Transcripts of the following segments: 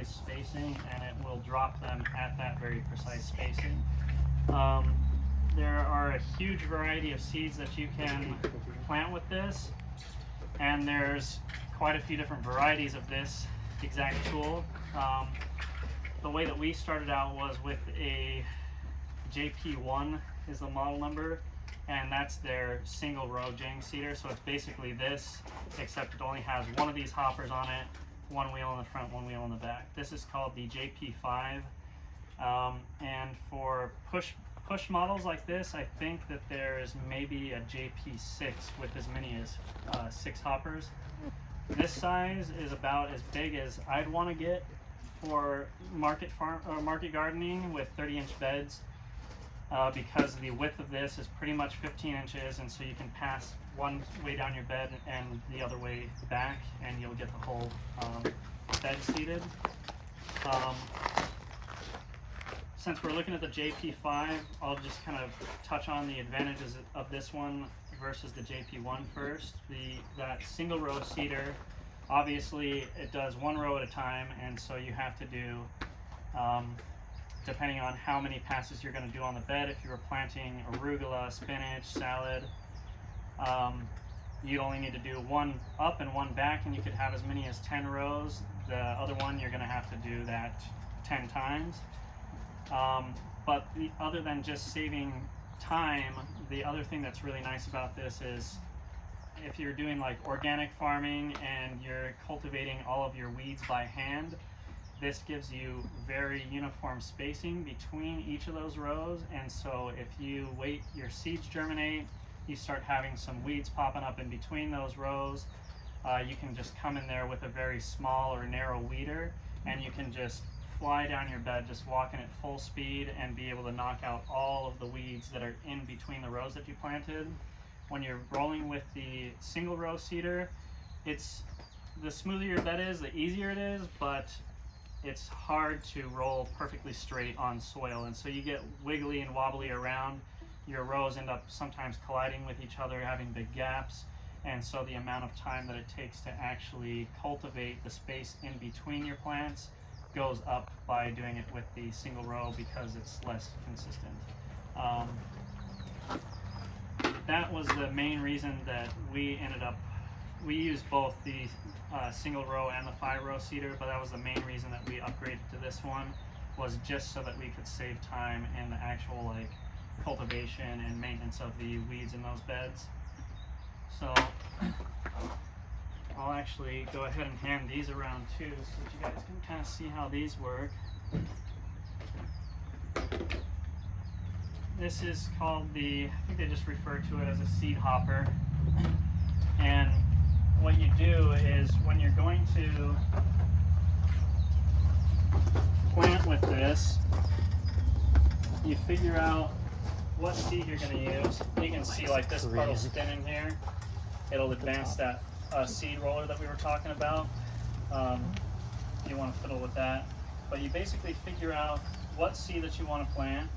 precise spacing, and it will drop them at that very precise spacing. There are a huge variety of seeds that you can plant with this, and there's quite a few different varieties of this exact tool. The way that we started out was with a JP1 is the model number, and that's their single row Jang seeder. So it's basically this, except it only has one of these hoppers on it, one wheel in the front, one wheel in the back. This is called the JP5, and for push models like this, I think that there is maybe a JP6 with as many as 6 hoppers. This size is about as big as I'd want to get for market gardening with 30-inch beds, because the width of this is pretty much 15 inches, and so you can pass one way down your bed and the other way back, and you'll get the whole bed seated. Since we're looking at the JP5, I'll just kind of touch on the advantages of this one versus the JP1 first. That single row seeder, obviously it does one row at a time, and so you have to do, depending on how many passes you're going to do on the bed, if you were planting arugula, spinach, salad, you'd only need to do one up and one back, and you could have as many as 10 rows. The other one, you're going to have to do that 10 times. But other than just saving time, the other thing that's really nice about this is if you're doing like organic farming and you're cultivating all of your weeds by hand, this gives you very uniform spacing between each of those rows. And so if you wait your seeds germinate, you start having some weeds popping up in between those rows, you can just come in there with a very small or narrow weeder, and you can just fly down your bed, just walking at full speed, and be able to knock out all of the weeds that are in between the rows that you planted. When you're rolling with the single row seeder, it's the smoother your bed is, the easier it is, but it's hard to roll perfectly straight on soil, and so you get wiggly and wobbly around. Your rows end up sometimes colliding with each other, having big gaps, and so the amount of time that it takes to actually cultivate the space in between your plants goes up by doing it with the single row because it's less consistent. That was the main reason that we used both the single row and the 5-row seeder, but that was the main reason that we upgraded to this one, was just so that we could save time in the actual like cultivation and maintenance of the weeds in those beds. So I'll actually go ahead and hand these around too, so that you guys can kind of see how these work. This is called I think they just refer to it as a seed hopper. And what you do is when you're going to plant with this, you figure out what seed you're going to use. You can see like this part will spin in here. It'll advance that seed roller that we were talking about. You want to fiddle with that, but you basically figure out what seed that you want to plant.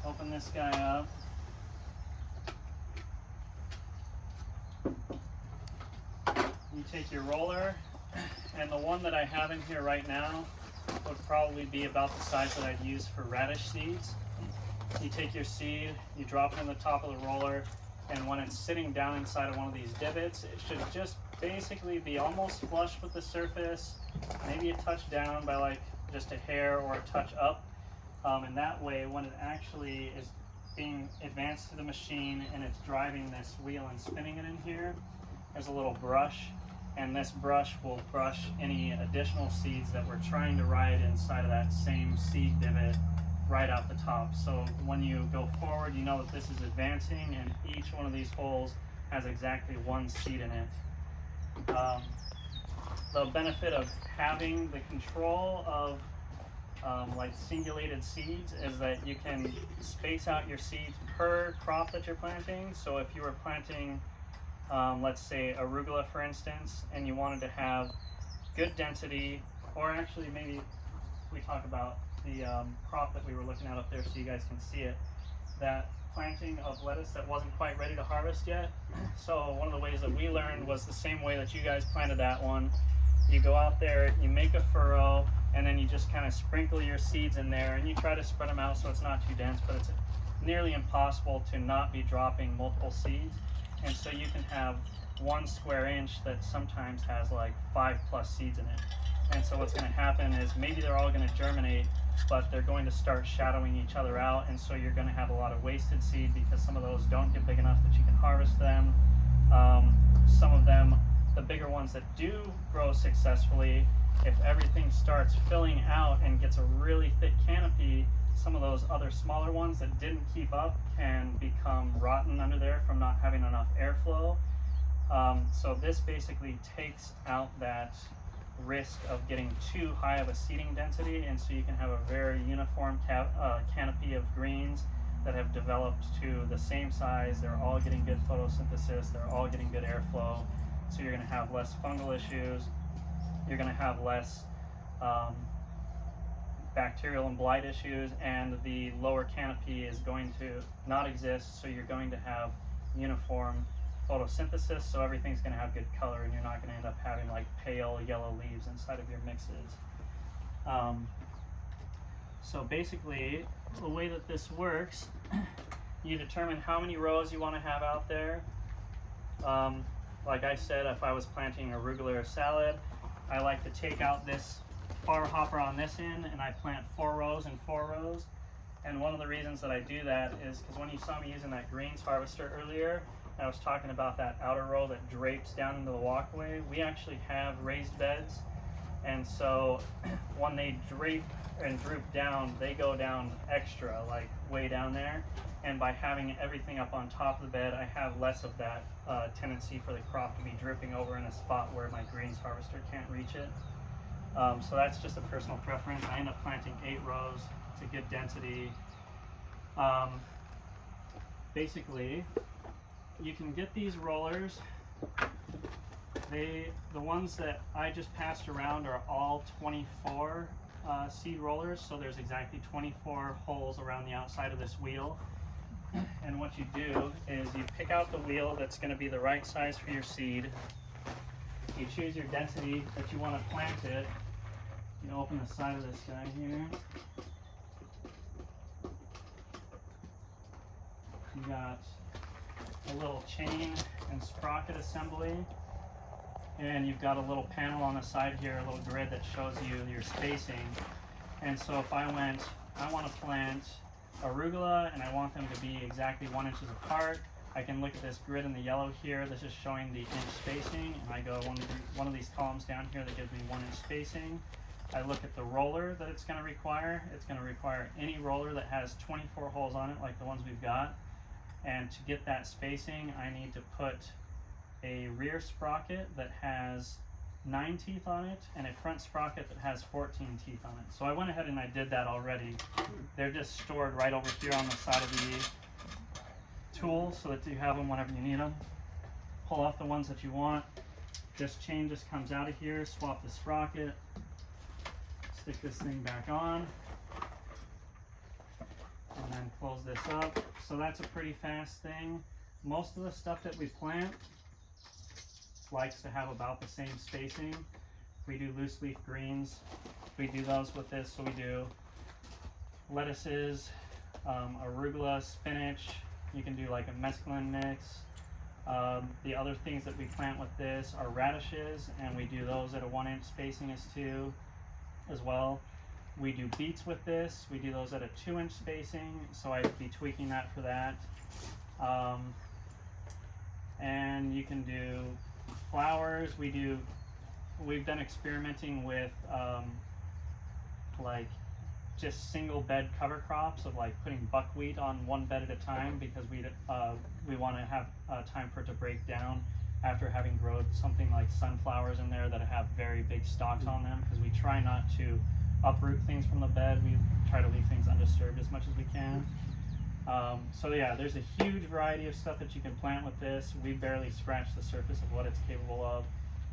Open this guy up. You take your roller, and the one that I have in here right now would probably be about the size that I'd use for radish seeds. You take your seed, you drop it in the top of the roller, and when it's sitting down inside of one of these divots, it should just basically be almost flush with the surface, maybe a touch down by like just a hair or a touch up. And that way, when it actually is being advanced to the machine and it's driving this wheel and spinning it in here, there's a little brush, and this brush will brush any additional seeds that we're trying to ride inside of that same seed divot right out the top. So when you go forward, you know that this is advancing, and each one of these holes has exactly one seed in it. The benefit of having the control of like singulated seeds is that you can space out your seeds per crop that you're planting. So if you were planting, let's say arugula for instance, and you wanted to have good density, or actually maybe we talk about the crop that we were looking at up there so you guys can see it, that planting of lettuce that wasn't quite ready to harvest yet. So one of the ways that we learned was the same way that you guys planted that one, You go out there, you make a furrow, and then you just kind of sprinkle your seeds in there, and you try to spread them out so it's not too dense, but it's nearly impossible to not be dropping multiple seeds. And so you can have 1 square inch that sometimes has like 5+ seeds in it. And so what's going to happen is maybe they're all going to germinate, but they're going to start shadowing each other out, and so you're going to have a lot of wasted seed because some of those don't get big enough that you can harvest them. Some of them, the bigger ones that do grow successfully, if everything starts filling out and gets a really thick canopy, some of those other smaller ones that didn't keep up can become rotten under there from not having enough airflow. So this basically takes out that risk of getting too high of a seeding density, and so you can have a very uniform canopy of greens that have developed to the same size. They're all getting good photosynthesis, they're all getting good airflow, so you're going to have less fungal issues, you're going to have less bacterial and blight issues, and the lower canopy is going to not exist, so you're going to have uniform photosynthesis, so everything's going to have good color, and you're not going to end up having like pale yellow leaves inside of your mixes. So basically, the way that this works, you determine how many rows you want to have out there. Like I said, if I was planting arugula or salad, I like to take out this far hopper on this end, and I plant 4 rows and 4 rows. And one of the reasons that I do that is because when you saw me using that greens harvester earlier, I was talking about that outer row that drapes down into the walkway. We actually have raised beds, and so when they drape and droop down, they go down extra, like way down there. And by having everything up on top of the bed, I have less of that tendency for the crop to be dripping over in a spot where my greens harvester can't reach it. So that's just a personal preference. I end up planting 8 rows to get density. Basically, you can get these rollers. The ones that I just passed around are all 24 seed rollers, so there's exactly 24 holes around the outside of this wheel. And what you do is you pick out the wheel that's going to be the right size for your seed. You choose your density that you want to plant it. You open the side of this guy here. You got a little chain and sprocket assembly, and you've got a little panel on the side here, a little grid that shows you your spacing. And so if I want to plant arugula and I want them to be exactly 1 inch apart, I can look at this grid in the yellow here. This is showing the inch spacing, and I go one of these columns down here that gives me 1 inch spacing. I look at the roller that it's going to require. It's going to require any roller that has 24 holes on it, like the ones we've got. And to get that spacing, I need to put a rear sprocket that has 9 teeth on it and a front sprocket that has 14 teeth on it. So I went ahead and I did that already. They're just stored right over here on the side of the tool so that you have them whenever you need them. Pull off the ones that you want. This chain just comes out of here, swap the sprocket, stick this thing back on, and then close this up. So that's a pretty fast thing. Most of the stuff that we plant likes to have about the same spacing. We do loose leaf greens, we do those with this. So we do lettuces, arugula, spinach. You can do like a mesclun mix. The other things that we plant with this are radishes, and we do those at a 1 inch spacing as well. We do beets with this. We do those at a 2 inch spacing, so I'd be tweaking that for that. And you can do flowers. We've done experimenting with like just single bed cover crops of like putting buckwheat on 1 bed at a time, because we want to have time for it to break down after having grown something like sunflowers in there that have very big stalks on them, because we try not to uproot things from the bed. We try to leave things undisturbed as much as we can. So yeah, there's a huge variety of stuff that you can plant with this. We barely scratched the surface of what it's capable of,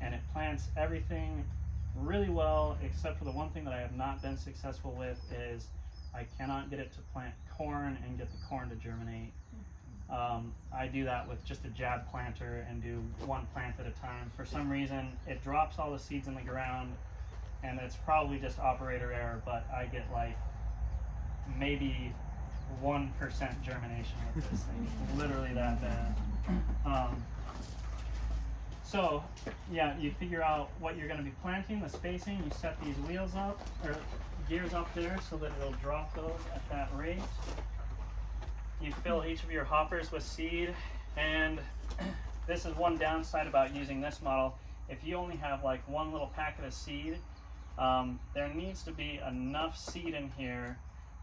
and it plants everything really well, except for the one thing that I have not been successful with is I cannot get it to plant corn and get the corn to germinate. I do that with just a jab planter and do one plant at a time. For some reason, it drops all the seeds in the ground, and it's probably just operator error, but I get like maybe 1% germination with this thing. Literally that bad. So, yeah, you figure out what you're going to be planting, the spacing. You set these wheels up, or gears up there, so that it'll drop those at that rate. You fill each of your hoppers with seed, and this is one downside about using this model. If you only have like one little packet of seed, there needs to be enough seed in here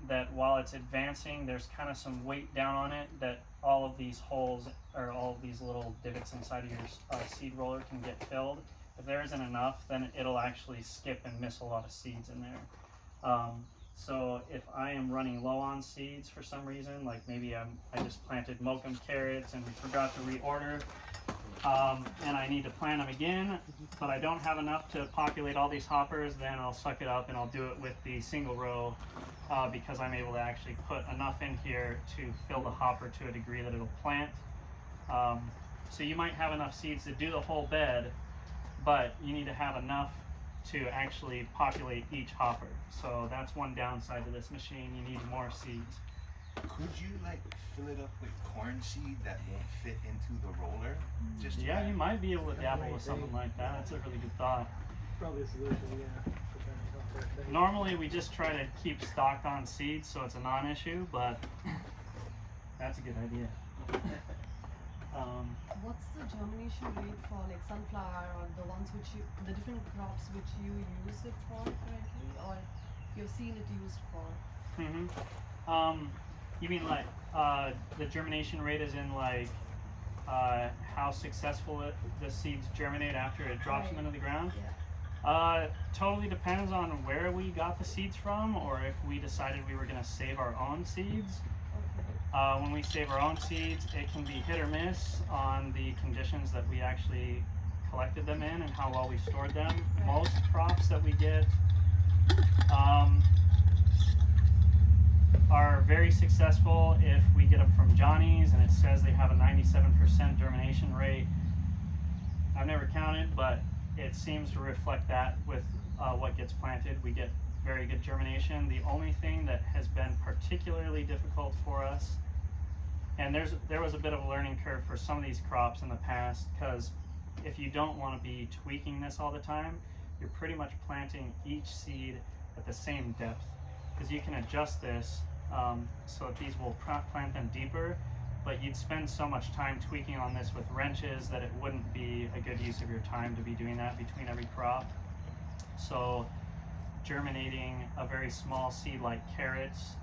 that while it's advancing, there's kind of some weight down on it that all of these holes, or all of these little divots inside of your seed roller can get filled. If there isn't enough, then it'll actually skip and miss a lot of seeds in there. So if I am running low on seeds for some reason, like maybe I just planted Mokum carrots and forgot to reorder, and I need to plant them again, but I don't have enough to populate all these hoppers, then I'll suck it up and I'll do it with the single row, because I'm able to actually put enough in here to fill the hopper to a degree that it'll plant. So you might have enough seeds to do the whole bed, but you need to have enough to actually populate each hopper. So that's one downside to this machine. You need more seeds. Could you like fill it up with corn seed that won't fit into the roller? Just yeah, you might be able to dabble with something like that. That's a really good thought. Probably a solution, yeah. Normally we just try to keep stocked on seeds, so it's a non-issue, but that's a good idea. What's the germination rate for like sunflower or the ones which you, the different crops which you use it for currently, or you've seen it used for? You mean like the germination rate is in like how successful the seeds germinate after it drops them into the ground? Yeah. Totally depends on where we got the seeds from, or if we decided we were going to save our own seeds. When we save our own seeds, it can be hit or miss on the conditions that we actually collected them in and how well we stored them. Right. Most crops that we get are very successful if we get them from Johnny's and it says they have a 97% germination rate. I've never counted, but it seems to reflect that with what gets planted. We get very good germination. The only thing that has been particularly difficult for us, and there was a bit of a learning curve for some of these crops in the past, because if you don't want to be tweaking this all the time, you're pretty much planting each seed at the same depth, because you can adjust this so that these will plant them deeper, but you'd spend so much time tweaking on this with wrenches that it wouldn't be a good use of your time to be doing that between every crop. So germinating a very small seed like carrots,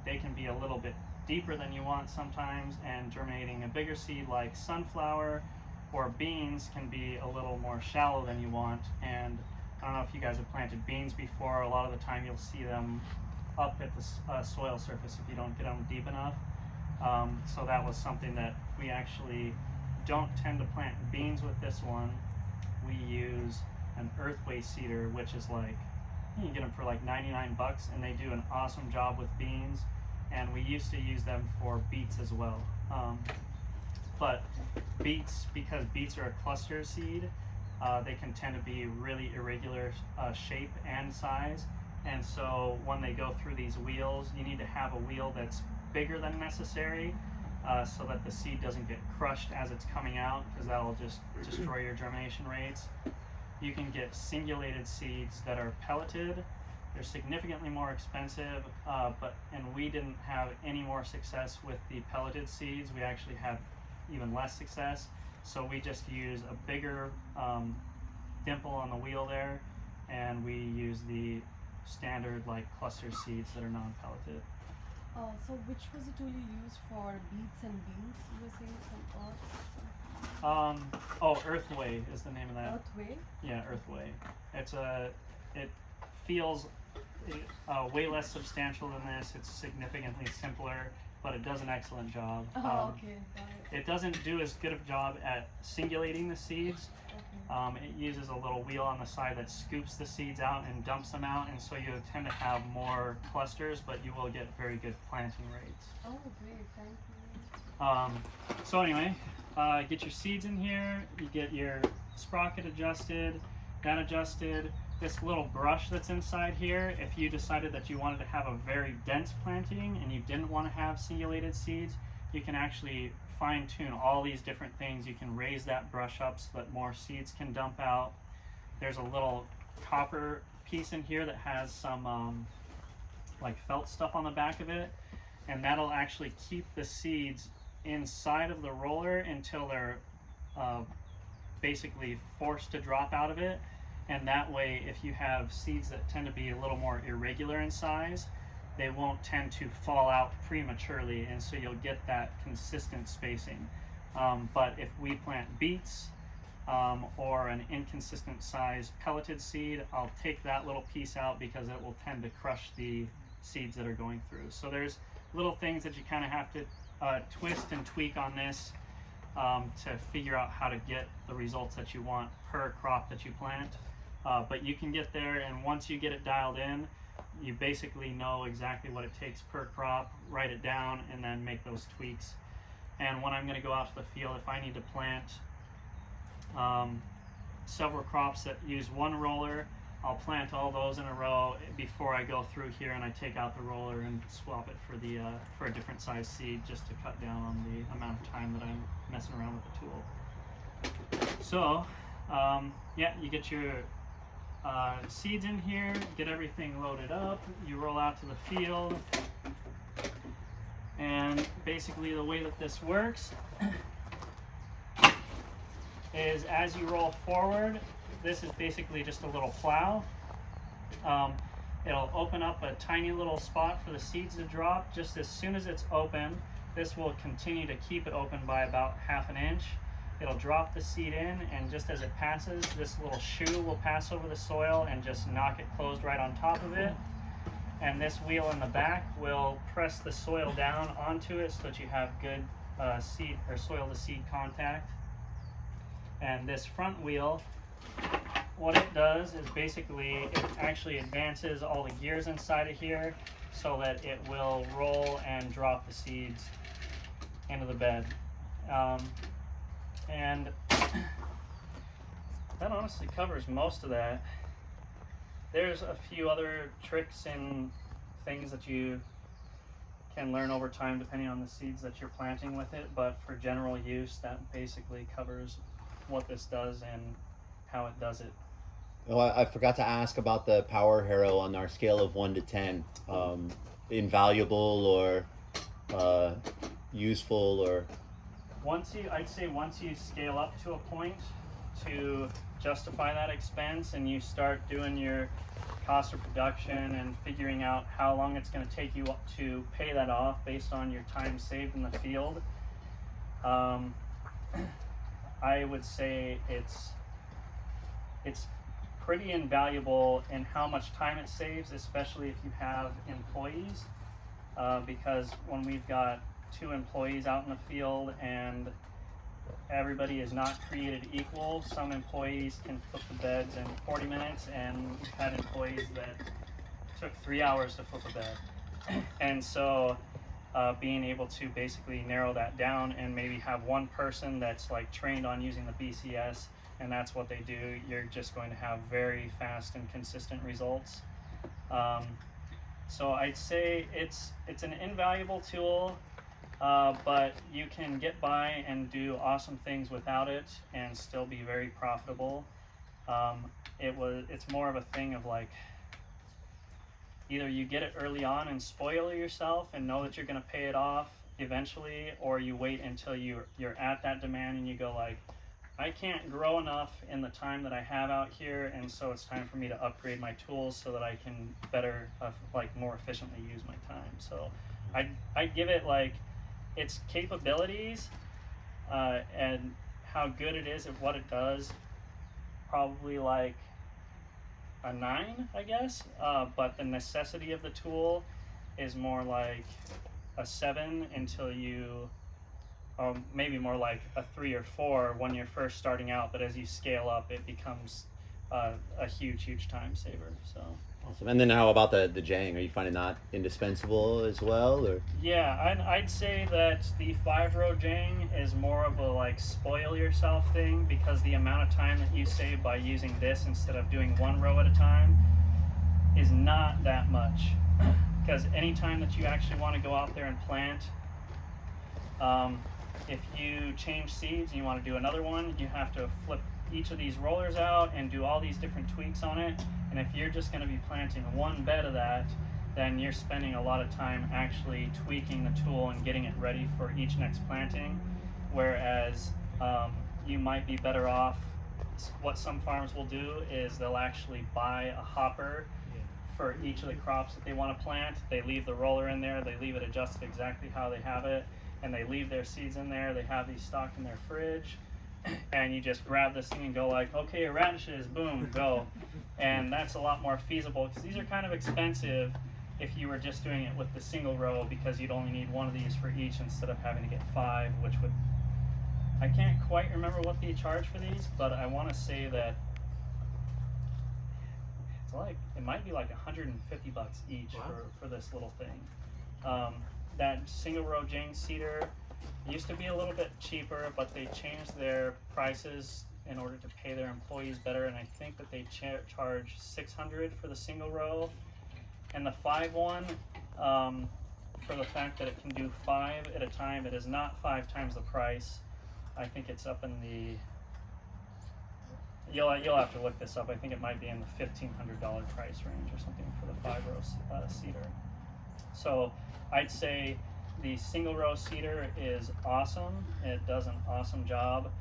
they can be a little bit deeper than you want sometimes, and germinating a bigger seed like sunflower or beans can be a little more shallow than you want. And I don't know if you guys have planted beans before. A lot of the time you'll see them up at the soil surface if you don't get them deep enough. So that was something that we actually don't tend to plant beans with this one. We use an earthway seeder, which is like, you can get them for like 99 bucks, and they do an awesome job with beans. And we used to use them for beets as well. But beets, because beets are a cluster seed, they can tend to be really irregular shape and size. And so when they go through these wheels, you need to have a wheel that's bigger than necessary, so that the seed doesn't get crushed as it's coming out, because that'll just destroy your germination rates. You can get singulated seeds that are pelleted. They're significantly more expensive, and we didn't have any more success with the pelleted seeds. We actually had even less success. So we just use a bigger dimple on the wheel there, and we use the standard like cluster seeds that are non-pelleted. So which was the tool you used for beets and beans? You were saying some Earthway is the name of that. Earthway? Yeah, Earthway. It feels way less substantial than this. It's significantly simpler, but it does an excellent job. Okay, got it. It doesn't do as good a job at singulating the seeds. Okay. It uses a little wheel on the side that scoops the seeds out and dumps them out, and so you tend to have more clusters, but you will get very good planting rates. Oh, great, thank you. So anyway, get your seeds in here, you get your sprocket adjusted, that adjusted. This little brush that's inside here, if you decided that you wanted to have a very dense planting and you didn't want to have singulated seeds, you can actually fine tune all these different things. You can raise that brush up so that more seeds can dump out. There's a little copper piece in here that has some like felt stuff on the back of it, and that'll actually keep the seeds inside of the roller until they're basically forced to drop out of it. And that way, if you have seeds that tend to be a little more irregular in size, they won't tend to fall out prematurely, and so you'll get that consistent spacing. But if we plant beets or an inconsistent size pelleted seed, I'll take that little piece out because it will tend to crush the seeds that are going through. So there's little things that you kind of have to twist and tweak on this to figure out how to get the results that you want per crop that you plant. But you can get there, and once you get it dialed in, you basically know exactly what it takes per crop, write it down, and then make those tweaks. And when I'm going to go out to the field, if I need to plant several crops that use one roller, I'll plant all those in a row before I go through here, and I take out the roller and swap it for a different size seed, just to cut down on the amount of time that I'm messing around with the tool. So yeah, you get your seeds in here, get everything loaded up, you roll out to the field, and basically the way that this works is as you roll forward, this is basically just a little plow. It'll open up a tiny little spot for the seeds to drop. Just as soon as it's open, this will continue to keep it open by about ½ an inch. It'll drop the seed in, and just as it passes, this little shoe will pass over the soil and just knock it closed right on top of it. And this wheel in the back will press the soil down onto it so that you have good seed or soil to seed contact. And this front wheel, what it does is basically it actually advances all the gears inside of here so that it will roll and drop the seeds into the bed. And that honestly covers most of that. There's a few other tricks and things that you can learn over time depending on the seeds that you're planting with it, but for general use, that basically covers what this does and how it does it. Oh, I forgot to ask about the power harrow on our scale of 1 to 10. Invaluable or useful, or I'd say once you scale up to a point to justify that expense and you start doing your cost of production and figuring out how long it's going to take you to pay that off based on your time saved in the field, I would say it's pretty invaluable in how much time it saves, especially if you have employees, because when we've got 2 employees out in the field and everybody is not created equal, some employees can flip the beds in 40 minutes, and we've had employees that took 3 hours to flip a bed. And so being able to basically narrow that down and maybe have one person that's like trained on using the BCS, and that's what they do, you're just going to have very fast and consistent results. So I'd say it's an invaluable tool, but you can get by and do awesome things without it and still be very profitable. It's more of a thing of like, either you get it early on and spoil yourself and know that you're going to pay it off eventually, or you wait until you're at that demand and you go like, I can't grow enough in the time that I have out here, and so it's time for me to upgrade my tools so that I can better, more efficiently use my time. So I'd give it like its capabilities and how good it is at what it does, probably like a 9, I guess. But the necessity of the tool is more like a 7 until you, maybe more like a 3 or 4 when you're first starting out, but as you scale up, it becomes a huge time saver. So. Awesome. And then how about the Jang? Are you finding that indispensable as well, or? Yeah, I'd say that the 5-row Jang is more of a like spoil yourself thing, because the amount of time that you save by using this instead of doing 1 row at a time is not that much. Because anytime that you actually want to go out there and plant, if you change seeds and you want to do another one, you have to flip each of these rollers out and do all these different tweaks on it. And if you're just going to be planting one bed of that, then you're spending a lot of time actually tweaking the tool and getting it ready for each next planting. Whereas you might be better off, what some farms will do is they'll actually buy a hopper for each of the crops that they want to plant. They leave the roller in there, they leave it adjusted exactly how they have it, and they leave their seeds in there. They have these stocked in their fridge, and you just grab this thing and go like, okay, radishes, boom, go. And that's a lot more feasible, because these are kind of expensive if you were just doing it with the single row, because you'd only need 1 of these for each instead of having to get 5, which would, I can't quite remember what they charge for these, but I want to say that it's like, it might be like $150 each. Wow. for this little thing. That single row Jang seeder used to be a little bit cheaper, but they changed their prices in order to pay their employees better, and I think that they charge $600 for the single row. And the 5 one, for the fact that it can do 5 at a time, it is not 5 times the price. I think it's up in the, you'll have to look this up. I think it might be in the $1,500 price range or something for the 5-row seeder. So I'd say the single row seeder is awesome. It does an awesome job,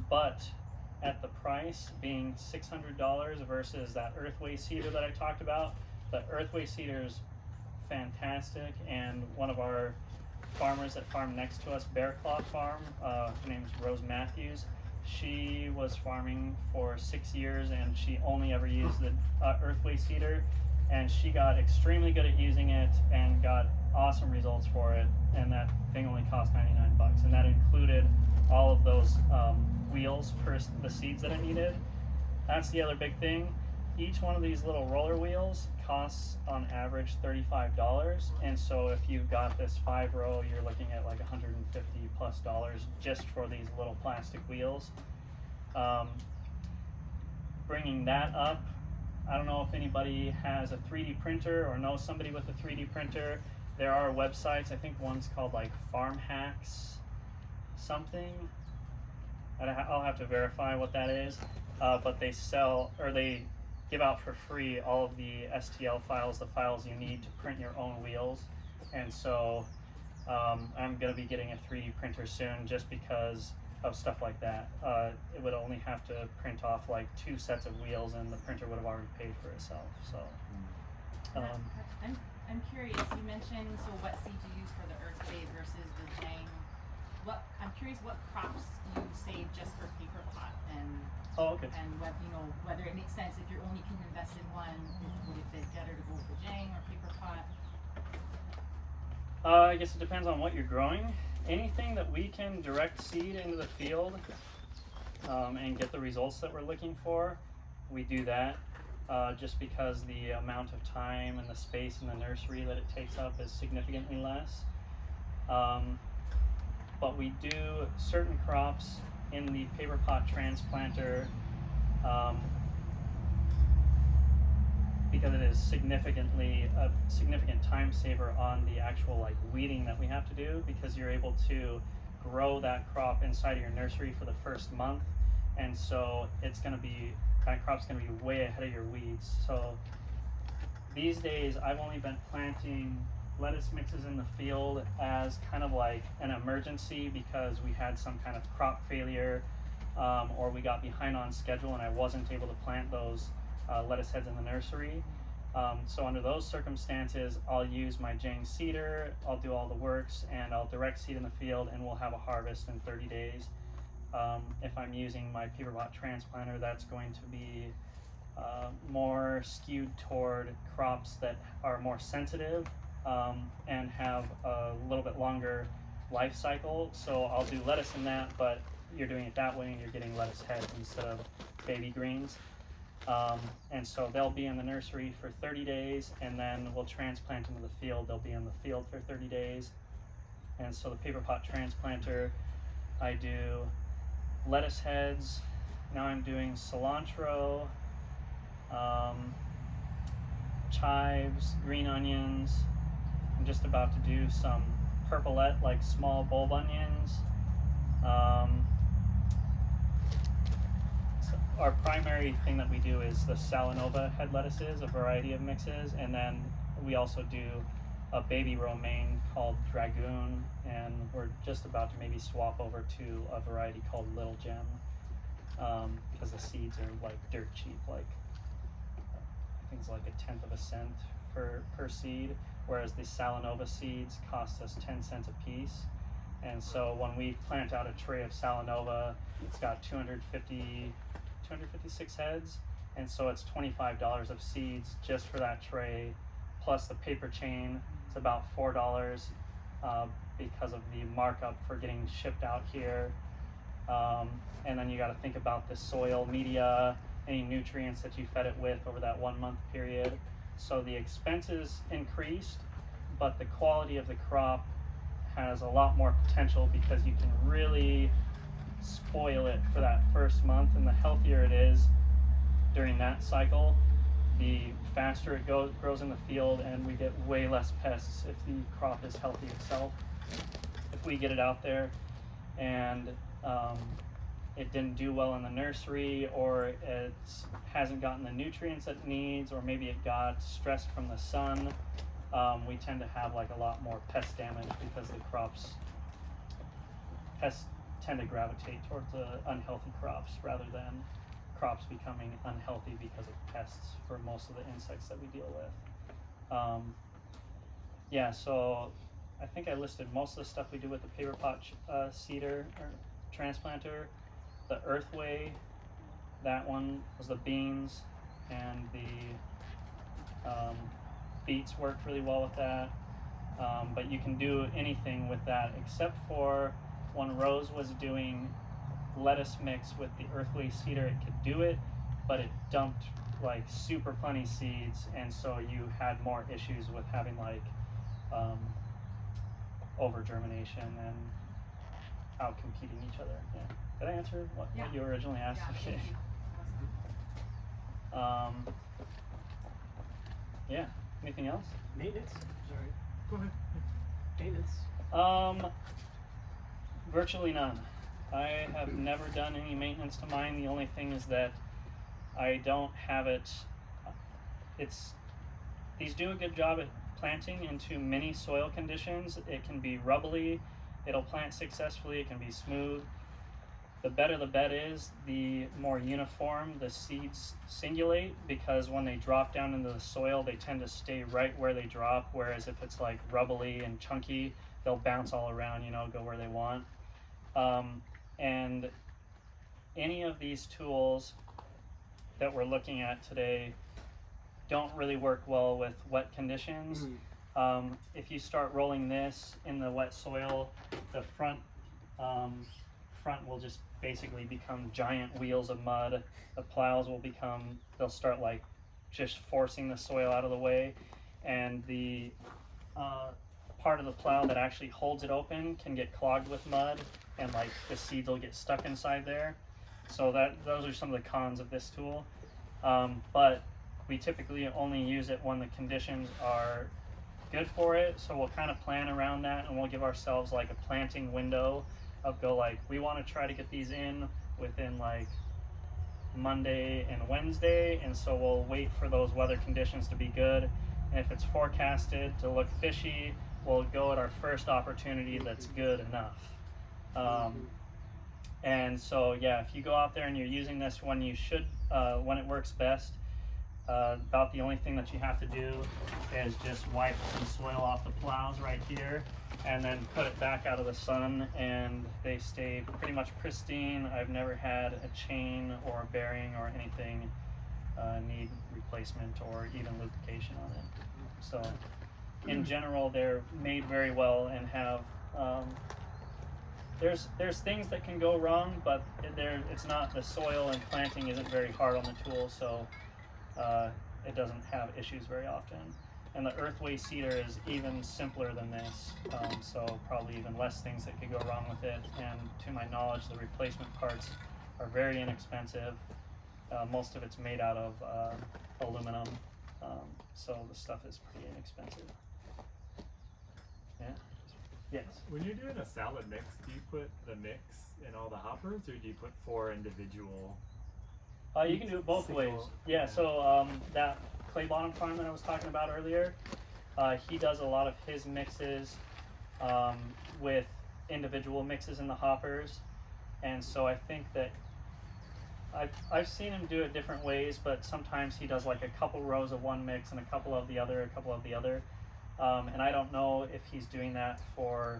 but at the price being $600 versus that earthway seeder that I talked about, the earthway seeder is fantastic. And one of our farmers that farm next to us, Bear Claw Farm, her name's Rose Matthews. She was farming for 6 years, and she only ever used the earthway seeder, and she got extremely good at using it and got awesome results for it. And that thing only cost $99, and that included all of those wheels for the seeds that it needed. That's the other big thing. Each one of these little roller wheels costs on average $35, and so if you've got this 5-row, you're looking at like $150+ just for these little plastic wheels. Bringing that up, I don't know if anybody has a 3D printer or knows somebody with a 3D printer. There are websites, I think one's called like Farm Hacks something. I'll have to verify what that is, but they sell, or they give out for free all of the STL files, the files you need to print your own wheels. And so I'm going to be getting a 3D printer soon, just because of stuff like that. It would only have to print off like 2 sets of wheels, and the printer would have already paid for itself. So I'm curious, you mentioned, so what seed you use for the earthway versus the Jang. I'm curious what crops you save just for paper pot, and okay. and what, whether it makes sense if you only can invest in one, would it be better to go with the Jang or paper pot? I guess it depends on what you're growing. Anything that we can direct seed into the field and get the results that we're looking for, we do that. Just because the amount of time and the space in the nursery that it takes up is significantly less. But we do certain crops in the paper pot transplanter because it is a significant time saver on the actual like weeding that we have to do, because you're able to grow that crop inside of your nursery for the first month, and so that crop's going to be way ahead of your weeds. So these days I've only been planting lettuce mixes in the field as kind of like an emergency, because we had some kind of crop failure or we got behind on schedule and I wasn't able to plant those lettuce heads in the nursery. So under those circumstances, I'll use my Jang seeder, I'll do all the works, and I'll direct seed in the field, and we'll have a harvest in 30 days. If I'm using my paper pot transplanter, that's going to be more skewed toward crops that are more sensitive and have a little bit longer life cycle. So I'll do lettuce in that, but you're doing it that way and you're getting lettuce heads instead of baby greens. And so they'll be in the nursery for 30 days, and then we'll transplant them to the field. They'll be in the field for 30 days. And so the paper pot transplanter, I do lettuce heads. Now I'm doing cilantro, chives, green onions. I'm just about to do some purpleette, like small bulb onions. So our primary thing that we do is the Salanova head lettuces, a variety of mixes, and then we also do a baby romaine called Dragoon, and we're just about to maybe swap over to a variety called Little Gem, because the seeds are like dirt cheap, like I think it's like 1/10 of a cent per seed, whereas the Salanova seeds cost us 10 cents a piece. And so when we plant out a tray of Salanova, it's got 256 heads, and so it's $25 of seeds just for that tray, plus the paper chain. It's about $4 because of the markup for getting shipped out here. And then you got to think about the soil media, any nutrients that you fed it with over that 1 month period. So the expenses increased, but the quality of the crop has a lot more potential because you can really spoil it for that first month, and the healthier it is during that cycle, the faster it grows in the field, and we get way less pests if the crop is healthy itself. If we get it out there and it didn't do well in the nursery, or it hasn't gotten the nutrients it needs, or maybe it got stressed from the sun, we tend to have like a lot more pest damage because the pests tend to gravitate towards the unhealthy crops rather than crops becoming unhealthy because of pests for most of the insects that we deal with. Yeah, so I think I listed most of the stuff we do with the paper pot seeder or transplanter. The Earthway, that one was the beans, and the beets worked really well with that. But you can do anything with that except for when Rose was doing lettuce mix with the Earthway seeder, it could do it, but it dumped like super plenty seeds, and so you had more issues with having like over germination and out competing each other. Yeah. Did I answer what you originally asked? Yeah, Okay. thank you. Yeah. Anything else? Maintenance? Sorry. Go ahead. Maintenance? Virtually none. I have never done any maintenance to mine. The only thing is that I don't have it. These do a good job at planting into many soil conditions. It can be rubbly, it'll plant successfully, it can be smooth. The better the bed is, the more uniform the seeds singulate, because when they drop down into the soil, they tend to stay right where they drop, whereas if it's like rubbly and chunky, they'll bounce all around, go where they want. And any of these tools that we're looking at today don't really work well with wet conditions. If you start rolling this in the wet soil, the front will just basically become giant wheels of mud. The plows they'll start like just forcing the soil out of the way, and the part of the plow that actually holds it open can get clogged with mud, and like the seeds will get stuck inside there. So those are some of the cons of this tool. But we typically only use it when the conditions are good for it, so we'll kind of plan around that, and we'll give ourselves like a planting window of we want to try to get these in within like Monday and Wednesday, and so we'll wait for those weather conditions to be good, and if it's forecasted to look fishy, we'll go at our first opportunity that's good enough. And so yeah, if you go out there and you're using this when when it works best, about the only thing that you have to do is just wipe some soil off the plows right here, and then put it back out of the sun, and they stay pretty much pristine. I've never had a chain or a bearing or anything need replacement or even lubrication on it. So in general, they're made very well and have there's things that can go wrong, but it's not, the soil and planting isn't very hard on the tool, so it doesn't have issues very often. And the earthway seeder is even simpler than this, so probably even less things that could go wrong with it. And to my knowledge, the replacement parts are very inexpensive. Most of it's made out of aluminum, so the stuff is pretty inexpensive. Yeah. Yes. When you're doing a salad mix, do you put the mix in all the hoppers, or do you put 4 individual? You can do it both ways. Yeah. So that clay bottom farm that I was talking about earlier, he does a lot of his mixes with individual mixes in the hoppers, and so I think that I've seen him do it different ways, but sometimes he does like a couple rows of one mix and a couple of the other, and I don't know if he's doing that for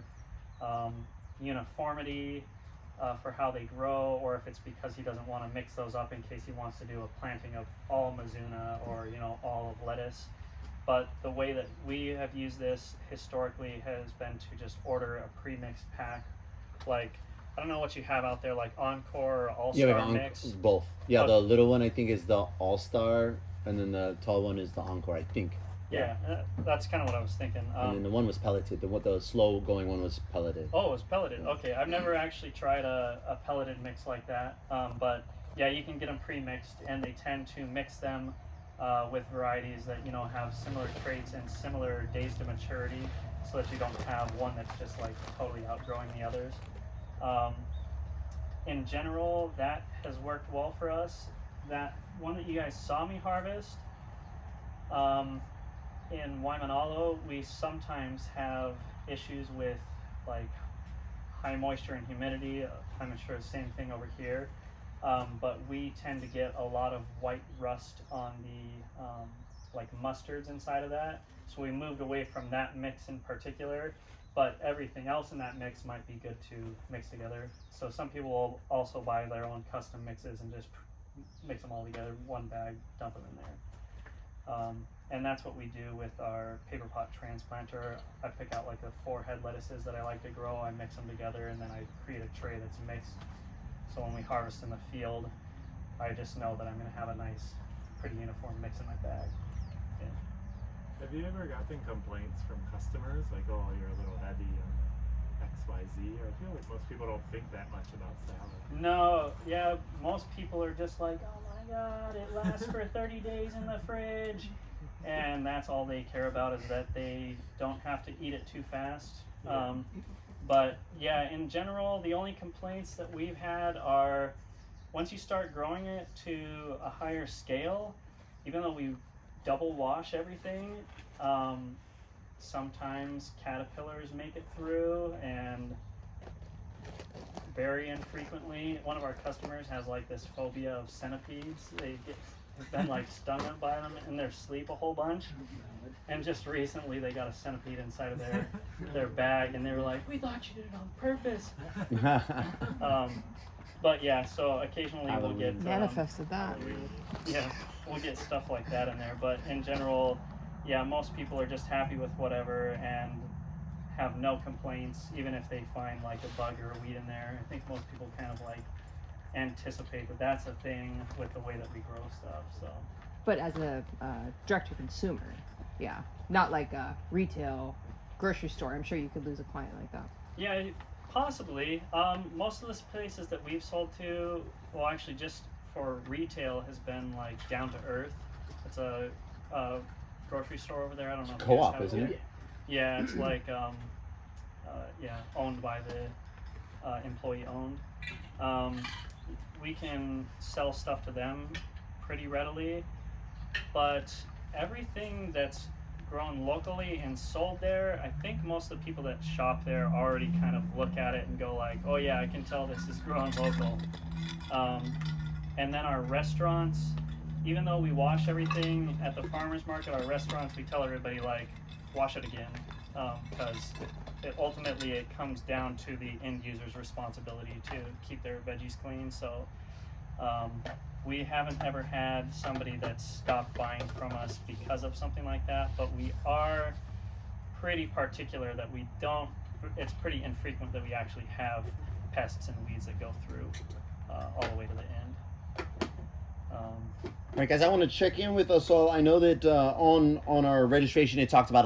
uniformity, for how they grow, or if it's because he doesn't want to mix those up in case he wants to do a planting of all Mizuna or all of lettuce. But the way that we have used this historically has been to just order a pre-mixed pack, like I don't know what you have out there, like Encore or All Star mix. Both. Yeah, the little one I think is the All Star, and then the tall one is the Encore, I think. Yeah, that's kind of what I was thinking. And then the one was pelleted. The slow going one was pelleted. Oh, it was pelleted. Okay, I've never actually tried a pelleted mix like that. But yeah, you can get them pre-mixed, and they tend to mix them with varieties that have similar traits and similar days to maturity, so that you don't have one that's just like totally outgrowing the others. In general, that has worked well for us. That one that you guys saw me harvest, in Waimanalo, we sometimes have issues with like high moisture and humidity. I'm sure the same thing over here, but we tend to get a lot of white rust on the like mustards inside of that. So we moved away from that mix in particular, but everything else in that mix might be good to mix together. So some people will also buy their own custom mixes and just mix them all together, one bag, dump them in there. And that's what we do with our paper pot transplanter. I pick out like the 4 head lettuces that I like to grow, I mix them together, and then I create a tray that's mixed. So when we harvest in the field, I just know that I'm gonna have a nice, pretty uniform mix in my bag. Yeah. Have you ever gotten complaints from customers like, oh, you're a little heavy on XYZ? Or I feel like most people don't think that much about salad. No, yeah, most people are just like, oh my god, it lasts for 30 days in the fridge. And that's all they care about, is that they don't have to eat it too fast. But yeah, in general, the only complaints that we've had are once you start growing it to a higher scale, even though we double wash everything, sometimes caterpillars make it through, and very infrequently. One of our customers has like this phobia of centipedes. They've been like stung by them in their sleep a whole bunch, and just recently they got a centipede inside of their bag, and they were like, "We thought you did it on purpose." But yeah, so occasionally we'll get manifested that. Yeah, we'll get stuff like that in there. But in general, yeah, most people are just happy with whatever and have no complaints, even if they find like a bug or a weed in there. I think most people kind of like anticipate that that's a thing with the way that we grow stuff. So But as a direct to consumer, yeah, not like a retail grocery store. I'm sure you could lose a client like that. yeah, possibly. Most of the places that we've sold to, well, actually just for retail, has been like down to earth. It's a grocery store over there. I don't know if you guys Co-op, have isn't it? Yeah, it's like owned by the employee owned. We can sell stuff to them pretty readily, but everything that's grown locally and sold there, I think most of the people that shop there already kind of look at it and go like, oh yeah, I can tell this is grown local. And then our restaurants, even though we wash everything at the farmer's market, our restaurants, we tell everybody like, wash it again, because ultimately it comes down to the end user's responsibility to keep their veggies clean. So we haven't ever had somebody that's stopped buying from us because of something like that, but we are pretty particular that we don't it's pretty infrequent that we actually have pests and weeds that go through all the way to the end. All right, guys, I want to check in with us all. I know that on our registration it talked about